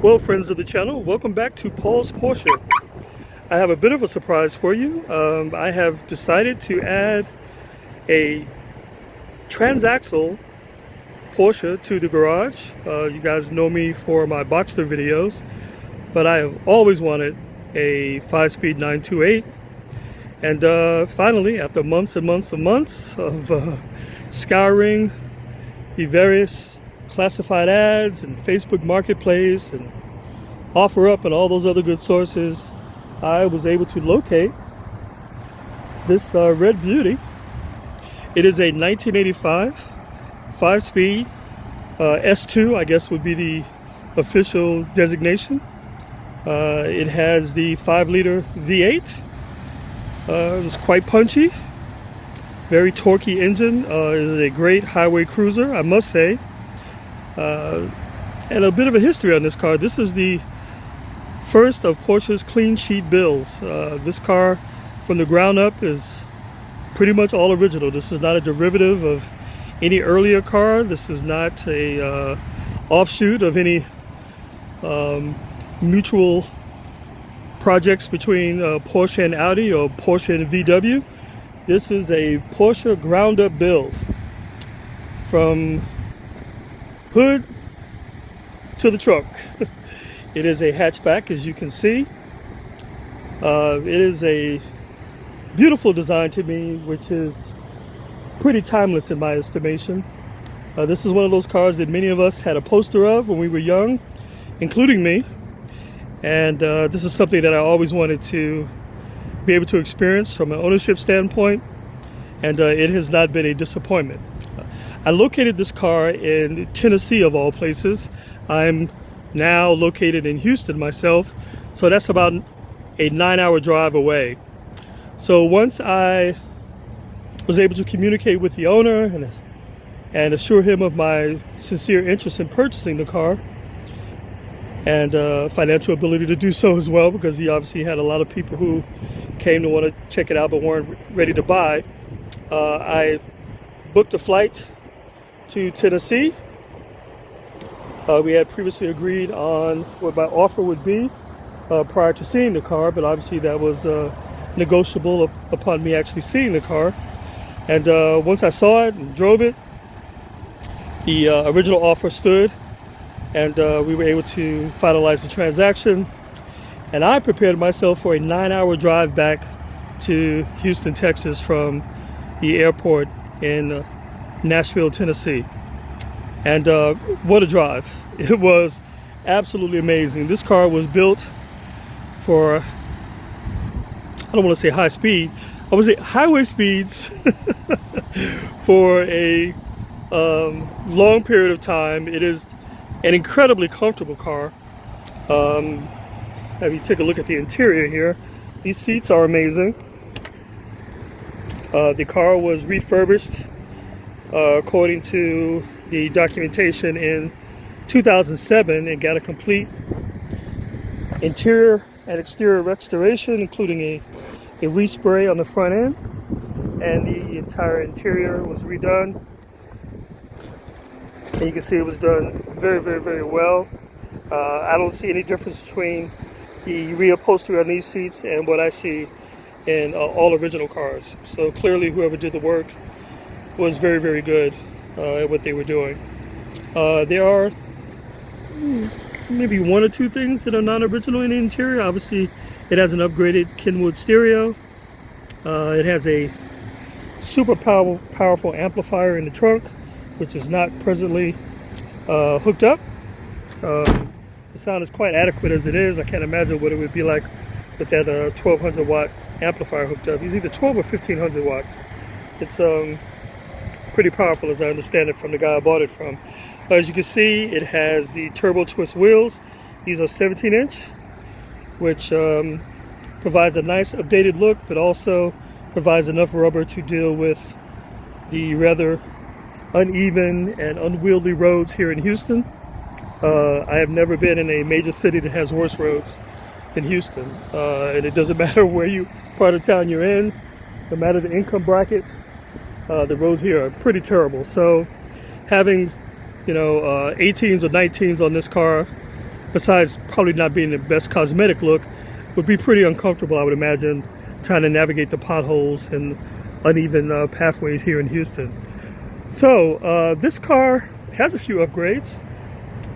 Well, friends of the channel, welcome back to Paul's Porsche. I have a bit of a surprise for you. I have decided to add a transaxle Porsche to the garage. You guys know me for my Boxster videos, but I have always wanted a 5-speed 928. And finally, after months and months and months of scouring the various classified ads and Facebook Marketplace and OfferUp and all those other good sources, I was able to locate this red beauty. It is a 1985 5-speed S2, I guess would be the official designation. It has the 5-liter V8. It's quite punchy, very torquey engine. It is a great highway cruiser, I must say. And a bit of a history on this car. This is the first of Porsche's clean sheet builds. This car from the ground up is pretty much all original. This is not a derivative of any earlier car. This is not a offshoot of any mutual projects between Porsche and Audi or Porsche and VW. This is a Porsche ground up build from hood to the trunk. It is a hatchback, as you can see. It is a beautiful design to me, which is pretty timeless in my estimation. This is one of those cars that many of us had a poster of when we were young, including me. And this is something that I always wanted to be able to experience from an ownership standpoint, and it has not been a disappointment. I located this car in Tennessee, of all places. I'm now located in Houston myself, so that's about a 9-hour drive away. So once I was able to communicate with the owner and assure him of my sincere interest in purchasing the car, and financial ability to do so as well, because he obviously had a lot of people who came to want to check it out but weren't ready to buy, I booked a flight to Tennessee. We had previously agreed on what my offer would be prior to seeing the car, but obviously that was negotiable upon me actually seeing the car. And once I saw it and drove it, the original offer stood, and we were able to finalize the transaction. And I prepared myself for a 9-hour drive back to Houston, Texas from the airport in Nashville, Tennessee. And what a drive. It was absolutely amazing. This car was built for, I don't want to say high speed, I would say highway speeds for a long period of time. It is an incredibly comfortable car. Have you take a look at the interior here. These seats are amazing. The car was refurbished according to the documentation in 2007 and got a complete interior and exterior restoration, including a respray on the front end, and the entire interior was redone. And you can see it was done very, very, very well. I don't see any difference between the reupholstery on these seats and what I see in all original cars. So clearly whoever did the work was very, very good at what they were doing. There are maybe one or two things that are non-original in the interior. Obviously it has an upgraded Kenwood stereo. It has a super powerful amplifier in the trunk, which is not presently hooked up. The sound is quite adequate as it is. I can't imagine what it would be like with that 1200 watt amplifier hooked up. It's either 12 or 1500 watts. It's pretty powerful, as I understand it from the guy I bought it from. As you can see, it has the turbo twist wheels. These are 17-inch, which provides a nice updated look, but also provides enough rubber to deal with the rather uneven and unwieldy roads here in Houston. I have never been in a major city that has worse roads than Houston, and it doesn't matter where part of town you're in, no matter the income brackets, the roads here are pretty terrible. So having 18s or 19s on this car besides probably not being the best cosmetic look, would be pretty uncomfortable, I would imagine, trying to navigate the potholes and uneven pathways here in Houston. So this car has a few upgrades.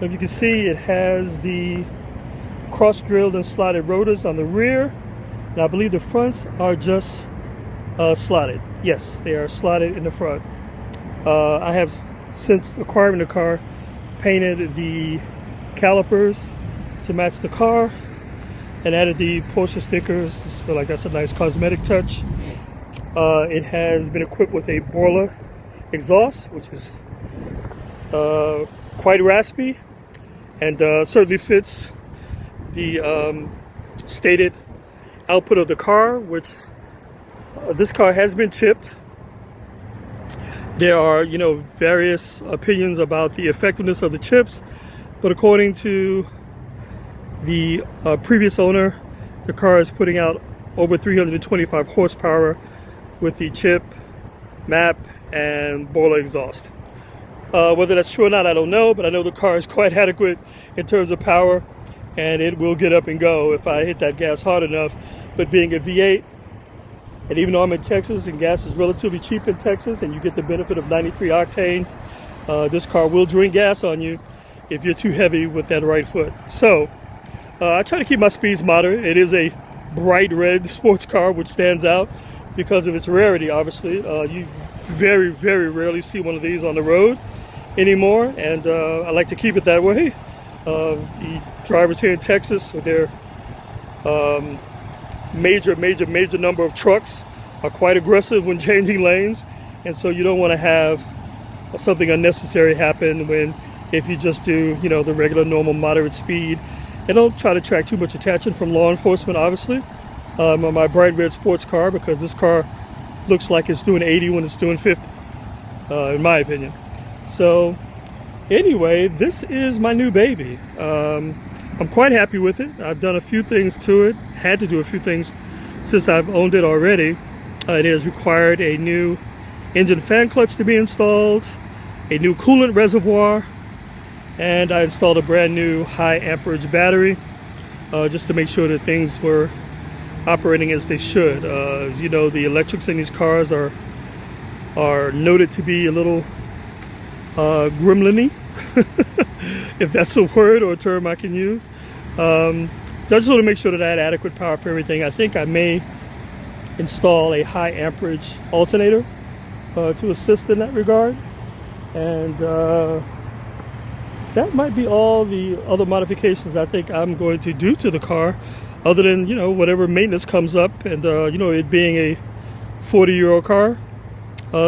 If you can see, it has the cross-drilled and slotted rotors on the rear, and I believe the fronts are just slotted. Yes, they are slotted in the front. I have, since acquiring the car, painted the calipers to match the car and added the Porsche stickers. I feel like that's a nice cosmetic touch. It has been equipped with a boiler exhaust, which is quite raspy and certainly fits the stated output of the car, which this car has been chipped. There are, various opinions about the effectiveness of the chips, but according to the previous owner, the car is putting out over 325 horsepower with the chip, map, and boiler exhaust. Whether that's true or not, I don't know, but I know the car is quite adequate in terms of power, and it will get up and go if I hit that gas hard enough. But being a V8, and even though I'm in Texas and gas is relatively cheap in Texas and you get the benefit of 93 octane, this car will drain gas on you if you're too heavy with that right foot. So I try to keep my speeds moderate. It is a bright red sports car, which stands out because of its rarity, obviously. You very, very rarely see one of these on the road anymore, and I like to keep it that way. The drivers here in Texas with their major number of trucks are quite aggressive when changing lanes, and so you don't want to have something unnecessary happen if you just do the regular normal moderate speed, and don't try to attract too much attention from law enforcement, obviously, on my bright red sports car, because this car looks like it's doing 80 when it's doing 50, in my opinion. So anyway, this is my new baby. I'm quite happy with it. I've done a few things to it, had to do a few things since I've owned it already. It has required a new engine fan clutch to be installed, a new coolant reservoir, and I installed a brand new high amperage battery just to make sure that things were operating as they should. The electrics in these cars are noted to be a little gremlin-y, if that's a word or a term I can use. I just want to make sure that I had adequate power for everything. I think I may install a high amperage alternator to assist in that regard, and that might be all the other modifications I think I'm going to do to the car, other than whatever maintenance comes up, and it being a 40-year-old car.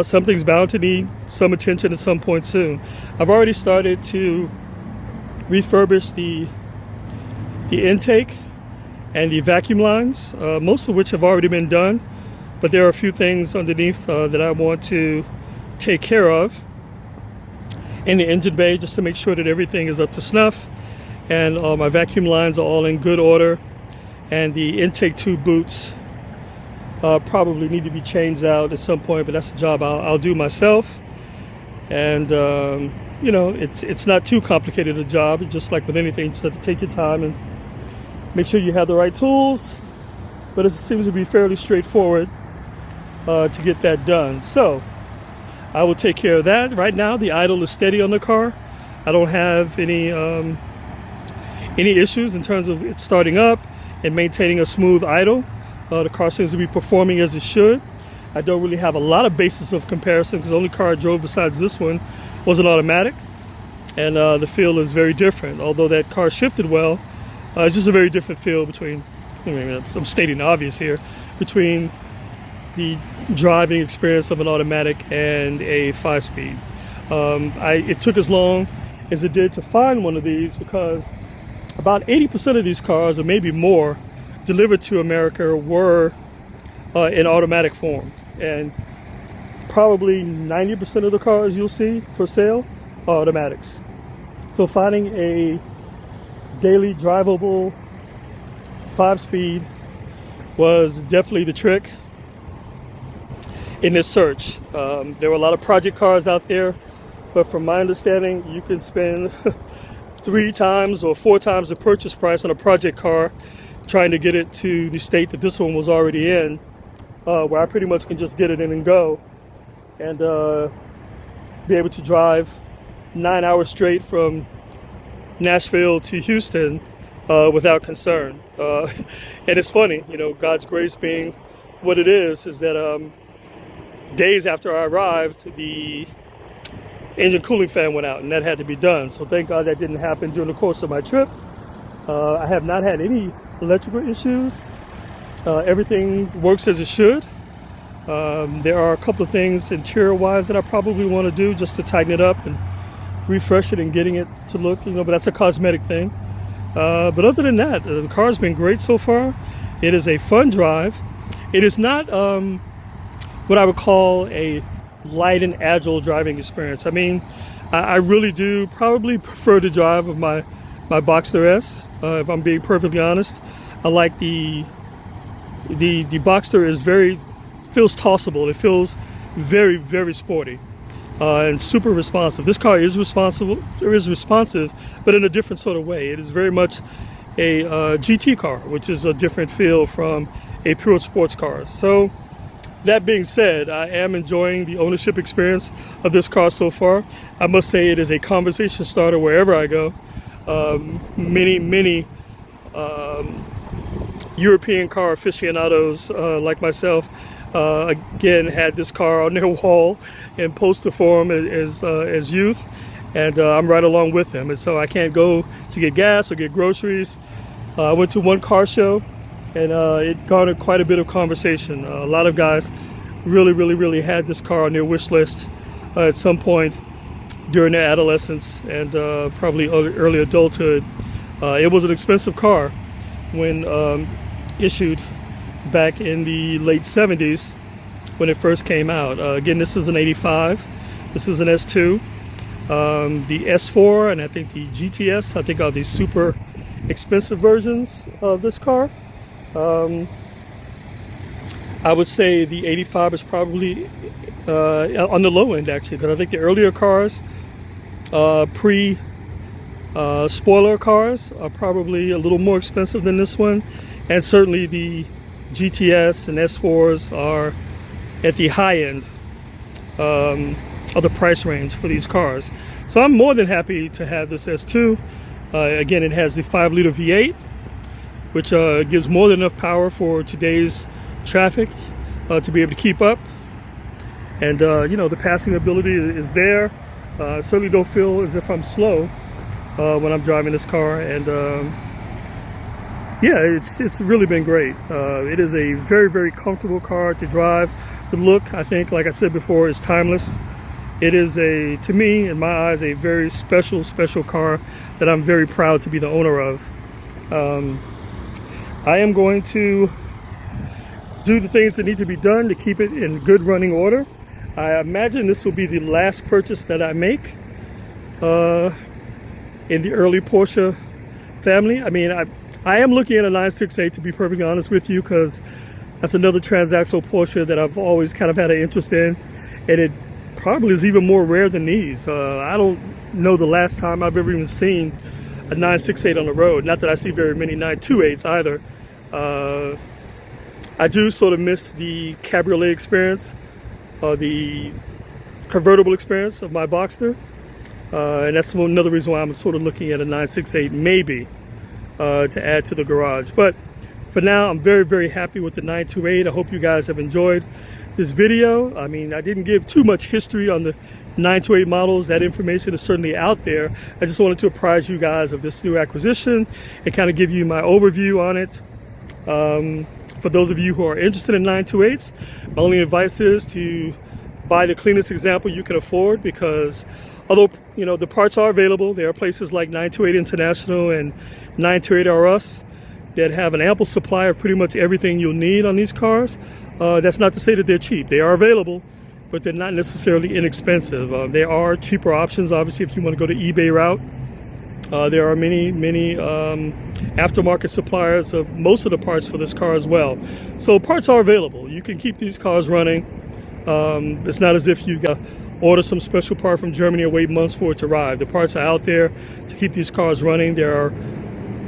Something's bound to need some attention at some point soon. I've already started to refurbish the intake and the vacuum lines, most of which have already been done, but there are a few things underneath that I want to take care of in the engine bay, just to make sure that everything is up to snuff, and my vacuum lines are all in good order, and the intake tube boots probably need to be changed out at some point, but that's a job I'll do myself. And it's not too complicated a job. It's just like with anything, you just have to take your time and make sure you have the right tools, but it seems to be fairly straightforward to get that done. So I will take care of that. Right now the idle is steady on the car. I don't have any issues in terms of it starting up and maintaining a smooth idle. The car seems to be performing as it should. I don't really have a lot of basis of comparison because the only car I drove besides this one was an automatic, and the feel is very different. Although that car shifted well, it's just a very different feel between, I'm stating the obvious here, between the driving experience of an automatic and a 5-speed. It took as long as it did to find one of these because about 80% of these cars, or maybe more, delivered to America were in automatic form, and probably 90% of the cars you'll see for sale are automatics. So finding a daily drivable 5-speed was definitely the trick in this search. There were a lot of project cars out there, but from my understanding, you can spend 3 times or 4 times the purchase price on a project car, trying to get it to the state that this one was already in, where I pretty much can just get it in and go, and be able to drive 9 hours straight from Nashville to Houston without concern. And it's funny, you know, God's grace being what it is that days after I arrived, the engine cooling fan went out, and that had to be done. So thank God that didn't happen during the course of my trip. I have not had any electrical issues. Everything works as it should. There are a couple of things interior-wise that I probably want to do just to tighten it up and refresh it and getting it to look, you know, but that's a cosmetic thing. But other than that, the car's been great so far. It is a fun drive. It is not what I would call a light and agile driving experience. I mean, I really do probably prefer to drive with my Boxster S, if I'm being perfectly honest. I like the Boxster is feels tossable. It feels very, very sporty and super responsive. This car is responsive, but in a different sort of way. It is very much a GT car, which is a different feel from a pure sports car. So that being said, I am enjoying the ownership experience of this car so far. I must say it is a conversation starter wherever I go. Many European car aficionados like myself again had this car on their wall in poster form as youth, and I'm right along with them. And so I can't go to get gas or get groceries. I went to one car show, and it garnered quite a bit of conversation. A lot of guys really had this car on their wish list at some point during their adolescence and probably early adulthood. It was an expensive car when issued back in the late 70s when it first came out. Again, this is an 85. This is an S2. The S4 and I think the GTS, I think, are the super expensive versions of this car. I would say the 85 is probably on the low end, actually, because I think the earlier cars, spoiler cars, are probably a little more expensive than this one, and certainly the GTS and S4s are at the high end of the price range for these cars. So I'm more than happy to have this S2. Again, it has the 5-liter V8, which gives more than enough power for today's traffic to be able to keep up. And you know, the passing ability is there. I certainly don't feel as if I'm slow when I'm driving this car, and yeah, it's really been great. It is a very comfortable car to drive. The look, I think, like I said before, is timeless. It is to me, in my eyes, a very special car that I'm very proud to be the owner of. I am going to do the things that need to be done to keep it in good running order. I imagine this will be the last purchase that I make in the early Porsche family. I mean, I am looking at a 968, to be perfectly honest with you, because that's another transaxle Porsche that I've always kind of had an interest in, and it probably is even more rare than these. I don't know the last time I've ever even seen a 968 on the road. Not that I see very many 928s either. I do sort of miss the cabriolet experience, the convertible experience of my Boxster, and that's another reason why I'm sort of looking at a 968 maybe to add to the garage. But for now, I'm very happy with the 928. I hope you guys have enjoyed this video. I mean, I didn't give too much history on the 928 models. That information is certainly out there. I just wanted to apprise you guys of this new acquisition and kind of give you my overview on it. For those of you who are interested in 928s, my only advice is to buy the cleanest example you can afford, because although, you know, the parts are available, there are places like 928 International and 928 R Us that have an ample supply of pretty much everything you'll need on these cars. That's not to say that they're cheap. They are available, but they're not necessarily inexpensive. There are cheaper options, obviously, if you want to go the eBay route. There are many aftermarket suppliers of most of the parts for this car as well. So parts are available. You can keep these cars running. It's not as if you got order some special part from Germany and wait months for it to arrive. The parts are out there to keep these cars running. There are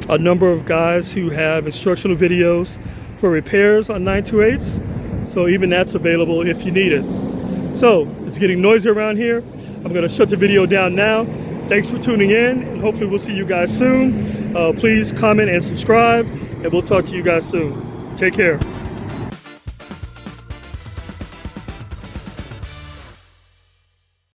a number of guys who have instructional videos for repairs on 928s, so even that's available if you need it. So it's getting noisy around here. I'm going to shut the video down now. Thanks for tuning in, and hopefully we'll see you guys soon. Please comment and subscribe, and we'll talk to you guys soon. Take care.